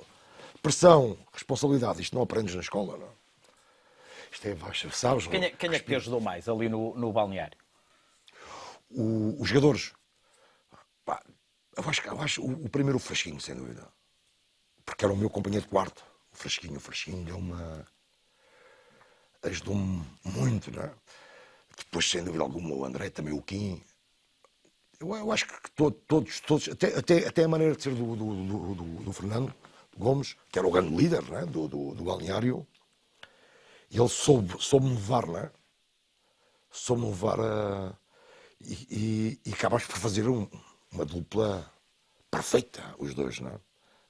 Pressão, responsabilidade, isto não aprendes na escola, não é? Isto é baixo, sabes? Quem é que te ajudou mais ali no balneário? Os jogadores. Eu acho o primeiro o Frasquinho, sem dúvida. Porque era o meu companheiro de quarto. O Frasquinho ajudou-me muito, não é? Depois, sem dúvida alguma, o André, também o Kim. Eu acho que todos até a maneira de ser do Fernando Gomes, que era o grande líder, não é? do balneário, ele soube-me levar, não é? Soube-me levar e acabámos por fazer uma dupla perfeita, os dois, não é?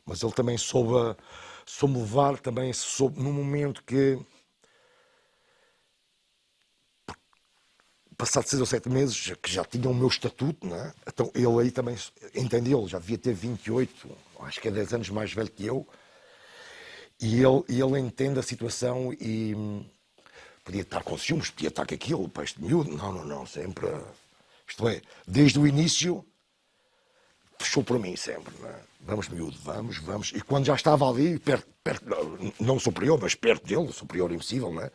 Mas ele também soube-me levar, também soube, num momento que, passado 6 ou 7 meses, que já tinha o meu estatuto, não é? Então ele aí também entendeu, já devia ter 28, acho que é 10 anos mais velho que eu, e ele entende a situação e podia estar com ciúmes, podia estar com aquilo, para este miúdo, não, sempre, isto é, desde o início, puxou por mim sempre, não é? Vamos miúdo, vamos, e quando já estava ali, perto não superior, mas perto dele, superior impossível, não é?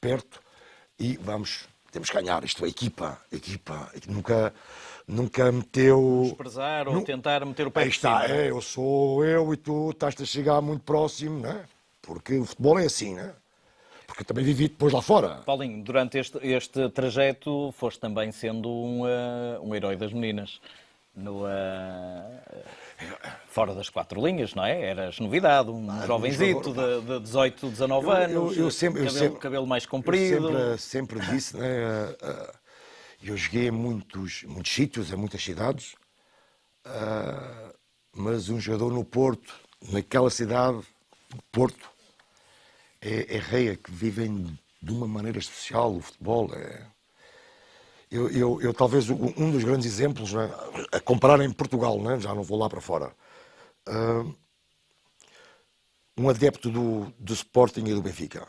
Perto, e vamos... Temos que ganhar, isto é equipa, nunca meteu... Desprezar ou tentar meter o pé Aí por está, cima. eu sou eu e tu estás-te a chegar muito próximo, não é? Porque o futebol é assim, não é? Porque eu também vivi depois lá fora. Paulinho, durante este trajeto foste também sendo um herói das meninas. Fora das 4 linhas, não é? Eras novidade, um jovenzito de 18, 19 anos, cabelo mais comprido. Eu sempre disse, né? Eu joguei em muitos sítios, em muitas cidades, mas um jogador no Porto, naquela cidade, Porto, é rei, que vivem de uma maneira especial o futebol. Eu talvez um dos grandes exemplos, né, a comparar em Portugal, né, já não vou lá para fora, um adepto do Sporting e do Benfica.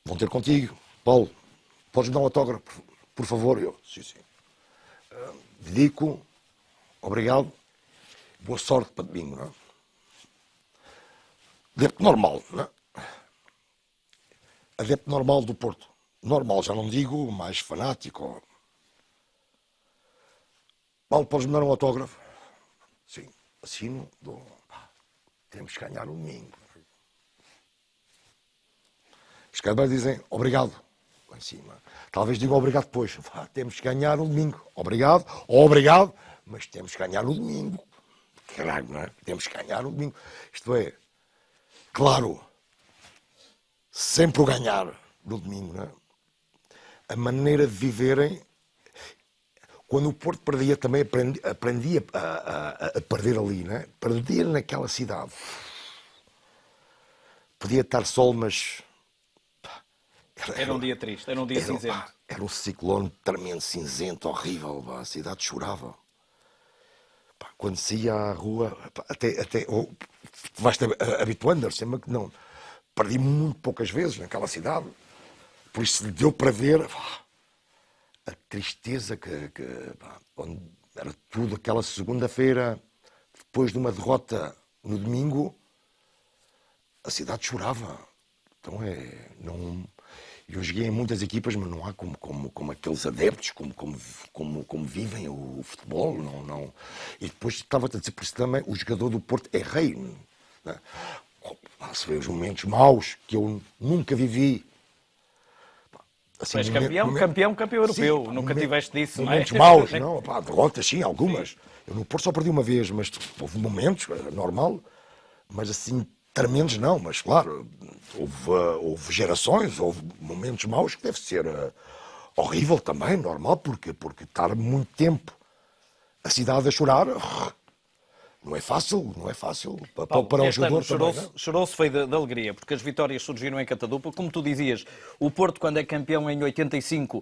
Vão ter contigo, Paulo, podes dar um autógrafo, por favor? Eu, sim. Dedico, obrigado, boa sorte para domingo. Não é? Adepto normal, não é? Adepto normal do Porto. Normal, já não digo, mais fanático. Paulo, podes me dar um autógrafo? Sim, assino, dou. Temos que ganhar o domingo. Os cadeiros dizem obrigado, lá em cima. Talvez digam obrigado depois. Temos que ganhar no domingo. Obrigado, ou obrigado, mas temos que ganhar no domingo. Caralho, não é? Temos que ganhar no domingo. Isto é, claro, sempre o ganhar no domingo, não é? A maneira de viverem. Quando o Porto perdia, também aprendia a perder ali, não é? Perder naquela cidade. Podia estar sol, mas... Era um dia triste, era um dia cinzento. Era um ciclone tremendo, cinzento, horrível. A cidade chorava. Quando se ia à rua, vais-te habituando, sempre que não. Perdi muito poucas vezes naquela cidade. Por isso deu para ver a tristeza onde era tudo aquela segunda-feira, depois de uma derrota no domingo, a cidade chorava. Então não. Eu joguei em muitas equipas, mas não há como aqueles adeptos, como vivem o futebol. Não. E depois estava-te a dizer, por isso também, o jogador do Porto é rei. Né? Se vê os momentos maus que eu nunca vivi. Assim, mas campeão europeu. Sim, nunca tiveste disso, não é? Momentos maus, não. Derrotas, sim, algumas. Sim. Eu no Porto só perdi uma vez, mas houve momentos, normal. Mas assim, tremendos não. Mas claro, houve gerações, houve momentos maus que deve ser horrível também, normal, porque estar muito tempo a cidade a chorar não é fácil Paulo, para um jogador também. Chorou-se foi de alegria, porque as vitórias surgiram em catadupa. Como tu dizias, o Porto, quando é campeão em 85,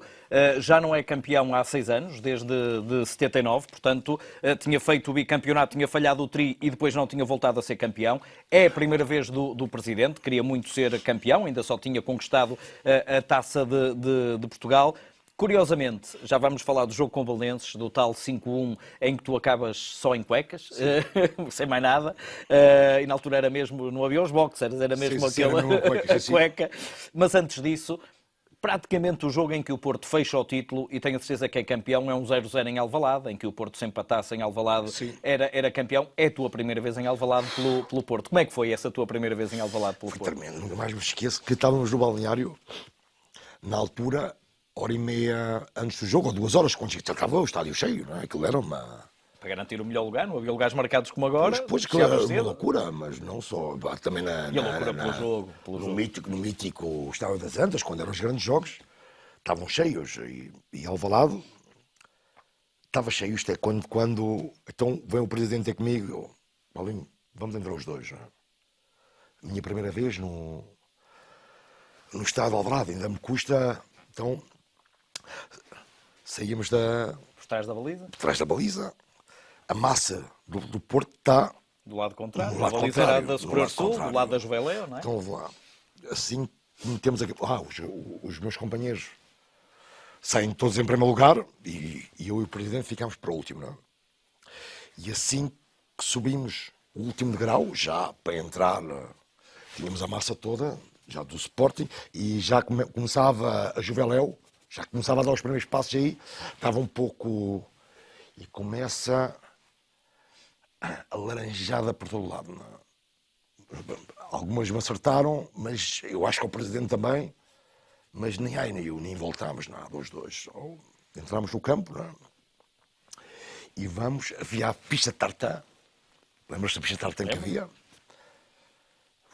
já não é campeão há 6 anos, desde de 79, portanto, tinha feito o bicampeonato, tinha falhado o tri e depois não tinha voltado a ser campeão. É a primeira vez do presidente, queria muito ser campeão, ainda só tinha conquistado a taça de Portugal. Curiosamente, já vamos falar do jogo com o Belenenses, do tal 5-1, em que tu acabas só em cuecas, sem mais nada, e na altura era mesmo, não havia os boxers, era mesmo aquela cueca. Mas antes disso, praticamente o jogo em que o Porto fecha o título, e tenho a certeza que é campeão, é um 0-0 em Alvalade, em que o Porto se empatasse em Alvalade, era campeão. É a tua primeira vez em Alvalade pelo Porto. Como é que foi essa tua primeira vez em Alvalade pelo Porto? Foi tremendo, nunca mais me esqueço que estávamos no balneário, na altura... Hora e meia antes do jogo, ou 2 horas, quando estava o estádio cheio, não é? Aquilo era uma... Para garantir o melhor lugar, não havia lugares marcados como agora. Depois que era uma loucura, mas não só. Também e a loucura pelo jogo. No mítico Estádio das Antas, quando eram os grandes jogos, estavam cheios. E Alvalade estava cheio. Isto é quando... Então vem o presidente ter comigo, Paulinho, vamos entrar os dois. Não é? A minha primeira vez no estádio de Alvalade, ainda me custa... Então... Saímos por trás da baliza. Por trás da baliza. A massa do Porto está... Do lado contrário. A baliza era da Superior Sul, do lado da Juveléu, não é? Então, lá. Assim, temos aqui... os meus companheiros saem todos em primeiro lugar e eu e o Presidente ficámos para o último, não é? E assim que subimos o último degrau, já para entrar, tínhamos a massa toda, já do Sporting, e já começava a Juveléu, já começava a dar os primeiros passos aí, estava um pouco... E começa a laranjada por todo lado. Não? Algumas me acertaram, mas eu acho que o Presidente também, mas nem aí nem eu, nem voltámos nada, os dois. Entramos no campo, não? E havia a pista de tartan, lembras-te da pista de tartan que havia?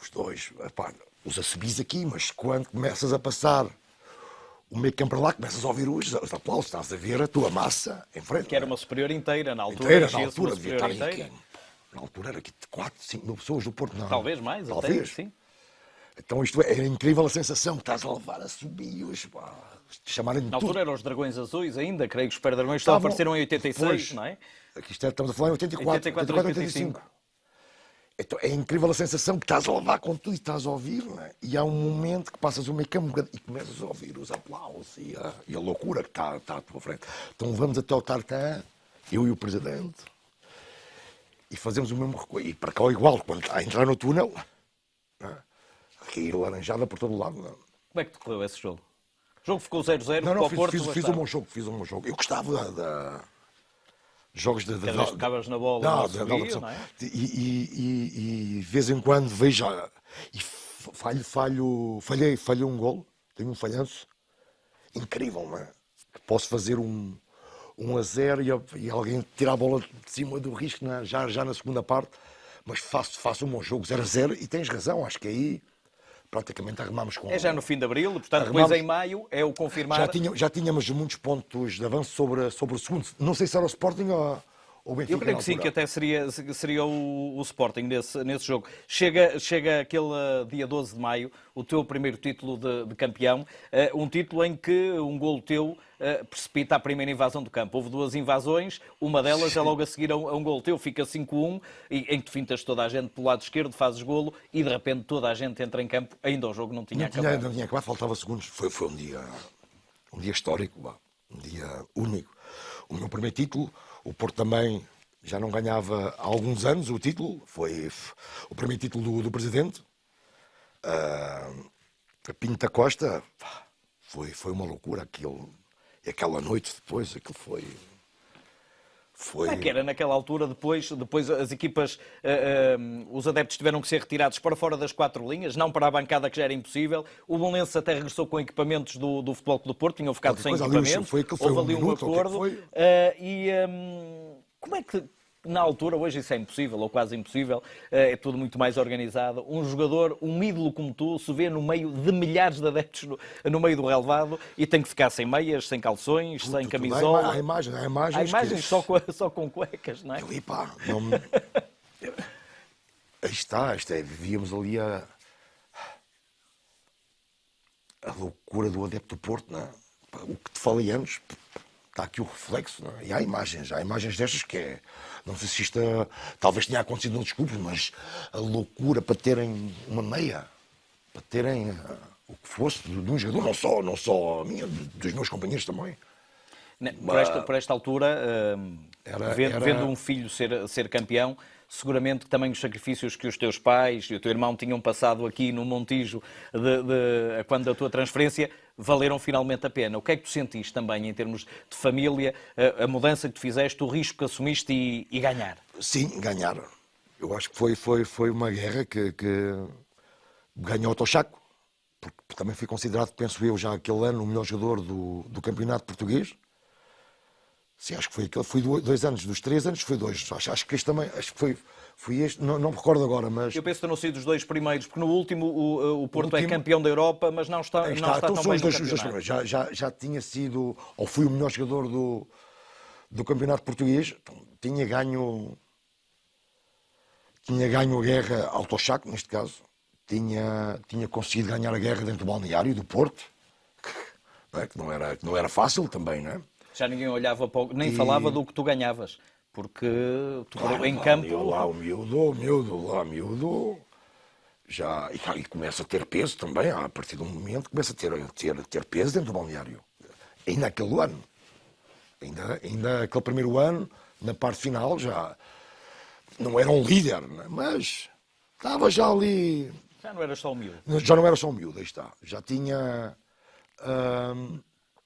Os dois, os assobios aqui, mas quando começas a passar o meio campo para lá, começas a ouvir os aplausos, estás a ver a tua massa em frente. Que era uma superior inteira, na altura. Na altura, devia estar aqui. Na altura era aqui 4, 5 mil pessoas do Porto. Não. Talvez mais, talvez. Até, sim. Então isto era incrível a sensação que estás a levar a subios, chamarem de na altura eram os Dragões Azuis ainda, creio que os Super-Dragões só apareceram em 86, depois, não é? Aqui estamos a falar em 84, 85. Então, é incrível a sensação que estás a levar com tudo e estás a ouvir, não é? E há um momento que passas o meio campo e começas a ouvir os aplausos e a loucura que está à tua frente. Então vamos até ao tartan, eu e o Presidente, e fazemos o mesmo recuo. E para cá é igual, quando a entrar no túnel, não é? A cair laranjada por todo lado. Não é? Como é que decorreu esse jogo? O jogo ficou 0-0 para o Porto? Fiz um bom jogo. Eu gostava jogos de... Cada vez que acabas na bola, não é? E de vez em quando vejo... E falhei um golo, tenho um falhanço incrível, não é? Posso fazer um 1-0 e alguém tirar a bola de cima do risco, não é? já na segunda parte, mas faço um bom jogo 0-0 e tens razão, acho que aí praticamente arrumamos com... É já no fim de abril, portanto, Arrumamos... depois em maio é o confirmar... Já tínhamos muitos pontos de avanço sobre o segundo. Não sei se era o Sporting ou o Benfica. Eu creio que sim, que até seria o Sporting nesse jogo. Chega aquele dia 12 de maio, o teu primeiro título de campeão, um título em que um golo teu precipita a primeira invasão do campo. Houve 2 invasões, uma delas é logo a seguir a um golo teu, fica 5-1, em que tu fintas toda a gente pelo lado esquerdo, fazes golo e de repente toda a gente entra em campo, ainda o jogo não tinha acabado. Não tinha acabado, faltava segundos. Foi um dia histórico, um dia único. O meu primeiro título, o Porto também já não ganhava há alguns anos o título, foi o primeiro título do presidente. A Pinto da Costa, foi uma loucura aquela noite depois, aquilo foi... Que era naquela altura, depois as equipas, os adeptos tiveram que ser retirados para fora das 4 linhas, não para a bancada, que já era impossível. O Belenenses até regressou com equipamentos do Futebol Clube do Porto, tinham ficado sem equipamentos. Houve ali um acordo. Como é que, na altura, hoje isso é impossível, ou quase impossível, é tudo muito mais organizado, um jogador, um ídolo como tu, se vê no meio de milhares de adeptos no meio do relevado e tem que ficar sem meias, sem calções, sem camisola. Há imagens só com cuecas, não é? Ali, aí está, vivíamos ali a loucura do adepto do Porto, não é? O que te falei antes, está aqui o reflexo, não é? E há imagens destas que é... Não sei se isto talvez tenha acontecido noutros clubes, mas a loucura para terem uma meia, para terem o que fosse de um jogador, não só a minha, dos meus companheiros também. Por esta altura, vendo um filho ser campeão, seguramente que também os sacrifícios que os teus pais e o teu irmão tinham passado aqui no Montijo quando da tua transferência valeram finalmente a pena. O que é que tu sentiste também em termos de família, a mudança que tu fizeste, o risco que assumiste e ganhar? Sim, ganhar. Eu acho que foi uma guerra que ganhou o Tochaco, porque também fui considerado, penso eu, já aquele ano o melhor jogador do campeonato português. Sim, acho que foi aquele. Foi 2 anos, dos 3 anos foi 2. Acho que este também, acho que foi este, não me recordo agora, mas... Eu penso que não sido os 2 primeiros, porque no último o Porto é campeão da Europa, mas não está então tão são bem os no dois campeonato. primeiros. Já tinha sido, ou fui o melhor jogador do campeonato português, então, tinha ganho a guerra ao Tochaco, neste caso, tinha conseguido ganhar a guerra dentro do balneário do Porto, que não era fácil também, não é? Já ninguém olhava nem falava do que tu ganhavas, porque tu em campo... O miúdo, já, e começa a ter peso também, a partir do momento começa a ter peso dentro do balneário. Ainda aquele ano, ainda aquele primeiro ano, na parte final, já não era um líder, né? Mas estava já ali... Já não era só o miúdo. Já não era só um miúdo, aí está. Já tinha...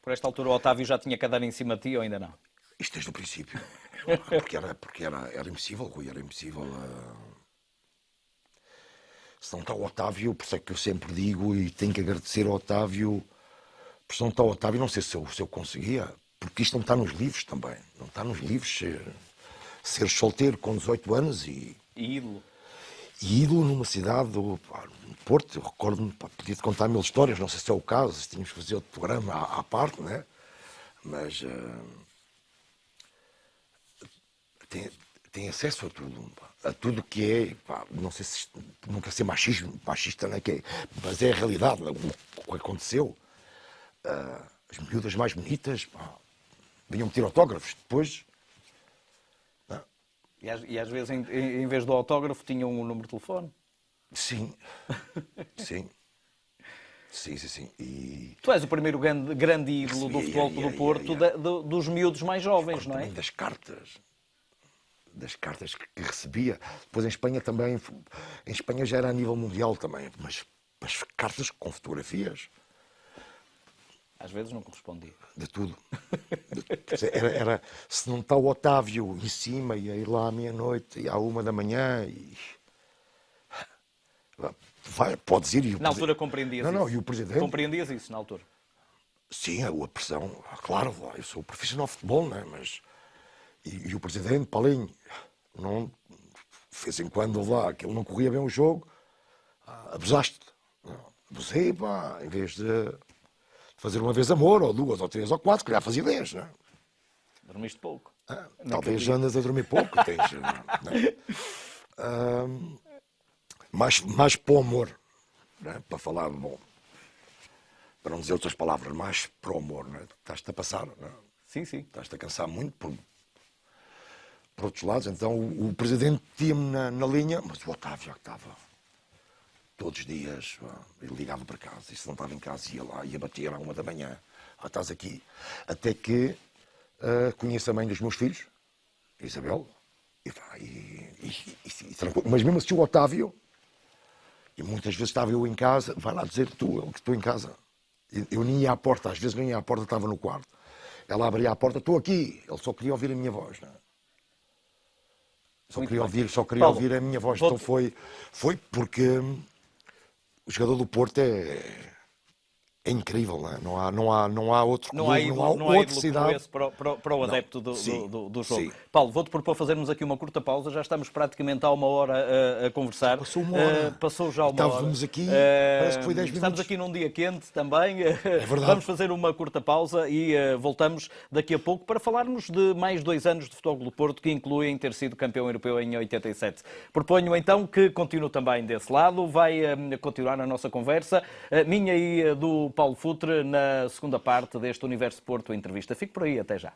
Por esta altura o Otávio já tinha que andar em cima de ti ou ainda não? Isto desde o princípio. Porque era impossível, Rui, era impossível. Se não está o Otávio, por isso é que eu sempre digo e tenho que agradecer ao Otávio, por se não está o Otávio, não sei se eu conseguia, porque isto não está nos livros também. Não está nos livros ser solteiro com 18 anos e ídolo. E ídolo numa cidade do Porto. Eu recordo-me, podia-te contar 1000 histórias, não sei se é o caso, se tínhamos que fazer outro programa à parte, né? Mas tem acesso a tudo que é, não sei se não quer ser machista, né? Mas é a realidade, o que aconteceu. As miúdas mais bonitas vinham pedir autógrafos, depois... E às vezes, em vez do autógrafo, tinham um número de telefone? Sim. Sim. Sim. E... Tu és o primeiro grande ídolo do Futebol Clube do Porto, dos miúdos mais jovens, não é? Das cartas que recebia. Depois em Espanha também, em Espanha já era a nível mundial também, mas cartas com fotografias. Às vezes não correspondia. De tudo. Era, se não está o Otávio em cima, ia ir lá à meia-noite, e à 1 da manhã, e podes ir. E o Na altura compreendias não, isso? Não, e o Presidente... Compreendias isso na altura? Sim, a pressão, claro, eu sou profissional de futebol, né? Mas... E o Presidente, Paulinho, não, de vez em quando lá, que ele não corria bem o jogo, abusaste. Abusei, pá, em vez de fazer uma vez amor, ou duas, ou três, ou quatro, que já fazia 10, não é? Dormiste pouco. Talvez andas a dormir pouco, tens... mais para o amor, né? Para falar, bom, para não dizer outras palavras, mais para o amor, né? Estás-te a passar, não é? Sim, sim. Estás-te a cansar muito por outros lados. Então o Presidente tinha-me na linha, mas o Otávio já que estava todos os dias, ele ligava para casa, e se não estava em casa ia lá, ia bater à 1 da manhã, estás aqui, até que conheço a mãe dos meus filhos, Isabel, e tranquilo. Mas mesmo assim o Otávio, e muitas vezes estava eu em casa, vai lá dizer tu, que estou em casa. Eu nem ia à porta, às vezes nem ia à porta, estava no quarto. Ela abria a porta, estou aqui. Ele só queria ouvir a minha voz, não é? Só queria ouvir a minha voz. Então foi porque o jogador do Porto é incrível, não há outro clube, não há outra cidade. Para o adepto do jogo. Sim. Paulo, vou-te propor fazermos aqui uma curta pausa, já estamos praticamente há 1 hora a conversar. Passou 1 hora. Passou já 1 hora. Estávamos aqui, parece que foi 10 minutos. Estamos aqui num dia quente também. É verdade. Vamos fazer uma curta pausa e voltamos daqui a pouco para falarmos de mais 2 anos de Futebol Clube do Porto, que incluem ter sido campeão europeu em 87. Proponho então que continue também desse lado, vai continuar a nossa conversa, minha e do Paulo Futre, na segunda parte deste Universo Porto Entrevista. Fique por aí, até já.